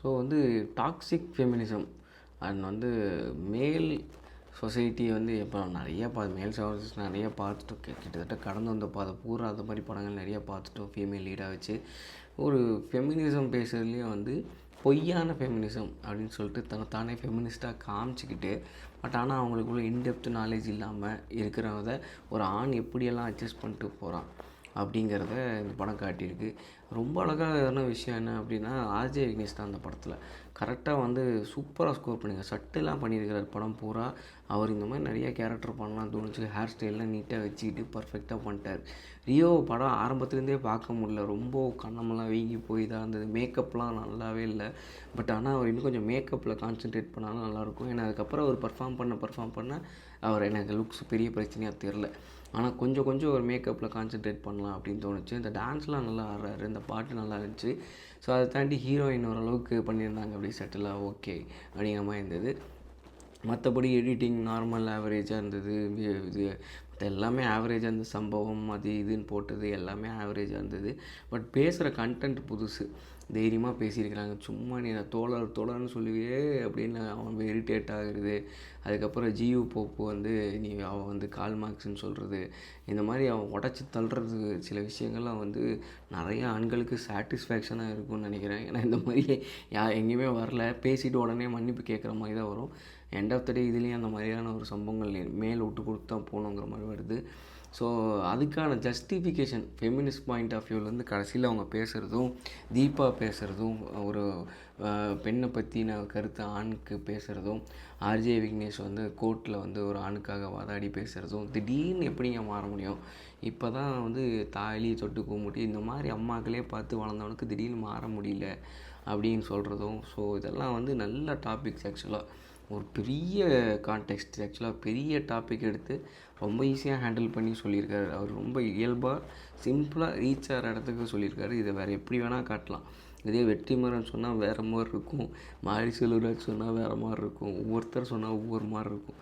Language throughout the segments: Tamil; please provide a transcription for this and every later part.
ஸோ வந்து டாக்ஸிக் ஃபெமினிசம் அண்ட் வந்து மேல் சொசைட்டி வந்து இப்போ நிறைய மேல் சவர்ஸ் நிறைய பார்த்துட்டோம். கிட்டத்தட்ட கடந்து வந்த பாதை பூரா அந்த மாதிரி படங்கள் நிறைய பார்த்துட்டோம். ஃபீமேல் லீடாக வச்சு ஒரு ஃபெமினிசம் பேசுகிறதுலேயும் வந்து பொய்யான ஃபெமினிசம் அப்படின்னு சொல்லிட்டு தானே ஃபெமினிஸ்ட்டாக காமிச்சிக்கிட்டு பட் ஆனால் அவங்களுக்குள்ள இன்டெப்த் நாலேஜ் இல்லாமல் இருக்கிறத ஒரு ஆண் எப்படியெல்லாம் அட்ஜஸ்ட் பண்ணிட்டு போகிறான் அப்படிங்கிறத இந்த படம் காட்டியிருக்கு. ரொம்ப அழகான விஷயம் என்ன அப்படின்னா, ஆர்ஜே விக்னேஷ் தான் அந்த படத்தில் கரெக்டாக வந்து சூப்பராக ஸ்கோர் பண்ணியிருக்காரு. சட்டெல்லாம் பண்ணியிருக்கிறார் படம் பூரா. அவர் இந்த மாதிரி நிறைய கேரக்டர் பண்ணலாம் தோணுச்சு. ஹேர் ஸ்டைல்லாம் நீட்டாக வச்சுக்கிட்டு பர்ஃபெக்டாக பண்ணிட்டார். ரியோ படம் ஆரம்பத்துலேருந்தே பார்க்க முடியல. ரொம்ப கண்ணமெல்லாம் வீங்கி போய் தான் இருந்தது. மேக்கப்லாம் நல்லாவே இல்லை. பட் ஆனால் அவர் இன்னும் கொஞ்சம் மேக்கப்பில் கான்சென்ட்ரேட் பண்ணாலும் நல்லாயிருக்கும். ஏன்னா அதுக்கப்புறம் அவர் பர்ஃபார்ம் பண்ண அவர் எனக்கு லுக்ஸ் பெரிய பிரச்சனையாக தெரில. ஆனால் கொஞ்சம் ஒரு மேக்கப்பில் கான்சென்ட்ரேட் பண்ணலாம் அப்படின்னு தோணுச்சு. இந்த டான்ஸ்லாம் நல்லா ஆடுறாரு, இந்த பாட்டு நல்லா இருந்துச்சு. ஸோ அதை தாண்டி ஹீரோயின் ஓரளவுக்கு பண்ணியிருந்தாங்க, அப்படி செட்டிலாக ஓகே அப்படிங்கிற மாதிரி இருந்தது. மற்றபடி எடிட்டிங் நார்மல் ஆவரேஜாக இருந்தது. இது மற்ற எல்லாமே ஆவரேஜாக இருந்தது. சம்பவம் அது இதுன்னு போட்டது எல்லாமே ஆவரேஜாக இருந்தது. பட் பேசுகிற கண்டென்ட் புதுசு, தைரியமாக பேசியிருக்கிறாங்க. சும்மா நீ தோழர்னு சொல்லுவியே அப்படின்னு அவன் இரிட்டேட் ஆகுறது. அதுக்கப்புறம் ஜியு போப்பு வந்து அவன் வந்து கால் மார்க்ஸ்ன்னு சொல்கிறது, இந்த மாதிரி அவன் உடச்சி தள்ளுறது சில விஷயங்கள்லாம் வந்து நிறையா ஆண்களுக்கு சாட்டிஸ்ஃபேக்ஷனாக இருக்கும்னு நினைக்கிறேன். ஏன்னா இந்த மாதிரி எங்கேயுமே வரல. பேசிட்டு உடனே மன்னிப்பு கேட்குற மாதிரி தான் வரும். எண்ட் ஆஃப் த டே இதுலேயும் அந்த மாதிரியான ஒரு சம்பவங்கள் மேல் விட்டு கொடுத்து தான் போகணுங்கிற மாதிரி வருது. ஸோ அதுக்கான ஜஸ்டிஃபிகேஷன் ஃபெமினிஸ்ட் பாயிண்ட் ஆஃப் வியூவிலேருந்து கடைசியில் அவங்க பேசுகிறதும், தீபா பேசுகிறதும், ஒரு பெண்ணை பற்றின கருத்து ஆணுக்கு பேசுகிறதும், ஆர்ஜே விக்னேஷ் வந்து கோர்ட்டில் வந்து ஒரு ஆணுக்காக வாதாடி பேசுகிறதும், திடீர்னு எப்படிங்க மாற முடியும்? இப்போ தான் வந்து தாலி தொட்டு கும்பிட்டு இந்த மாதிரி அம்மாக்களே பார்த்து வளர்ந்தவனுக்கு திடீர்னு மாற முடியல அப்படின்னு சொல்கிறதும். ஸோ இதெல்லாம் வந்து நல்ல டாபிக்ஸ். ஆக்சுவலாக ஒரு பெரிய கான்டெக்ஸ்ட், ஆக்சுவலாக பெரிய டாபிக் எடுத்து ரொம்ப ஈஸியாக ஹேண்டில் பண்ணி சொல்லியிருக்காரு. அவர் ரொம்ப இயல்பாக சிம்பிளாக ரீச் ஆகிற இடத்துக்கு சொல்லியிருக்காரு. இதை வேறு எப்படி வேணால் காட்டலாம். இதே வெற்றிமாறன் சொன்னால் வேறு மாதிரி இருக்கும், மாரி செல்வராஜ் சொன்னால் வேறு மாதிரி இருக்கும், ஒவ்வொருத்தர் சொன்னால் ஒவ்வொரு மாதிரி இருக்கும்.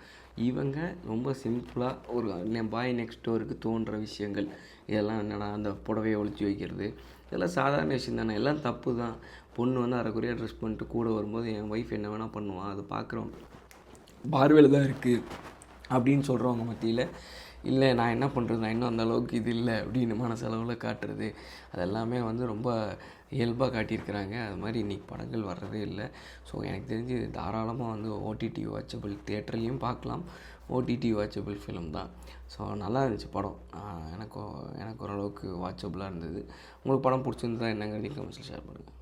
இவங்க ரொம்ப சிம்பிளாக ஒரு பாய் நெக்ஸ்ட் டோருக்கு தோன்ற விஷயங்கள், இதெல்லாம் என்னடா அந்த புடவையை ஒழிச்சு வைக்கிறது, இதெல்லாம் சாதாரண விஷயம் தானே, எல்லாம் தப்பு தான். பொண்ணு வந்து அரைக்குறையாக ட்ரெஸ் பண்ணிட்டு கூட வரும்போது என் ஒய்ஃப் என்ன வேணால் பண்ணுவான், அது பார்க்குறோம் பார்வையில் தான் இருக்குது அப்படின்னு சொல்கிறவங்க மத்தியில் இல்லை நான் என்ன பண்ணுறது, நான் இன்னும் அந்தளவுக்கு இது இல்லை அப்படின்னு மனசளவில் காட்டுறது, அதெல்லாமே வந்து ரொம்ப இயல்பாக காட்டியிருக்கிறாங்க. அது மாதிரி இன்றைக்கி படங்கள் வர்றதே இல்லை. ஸோ எனக்கு தெரிஞ்சு தாராளமாக வந்து ஓடிடி வாட்சபிள், தியேட்டர்லேயும் பார்க்கலாம், ஓடிடி வாட்சபிள் ஃபிலிம் தான். ஸோ நல்லா இருந்துச்சு படம். எனக்கு ஓரளவுக்கு வாட்சபிளாக இருந்தது. உங்களுக்கு படம் பிடிச்சிருந்தா என்னங்கிறதையும் கமெண்ட்ஸில் ஷேர் பண்ணுங்கள்.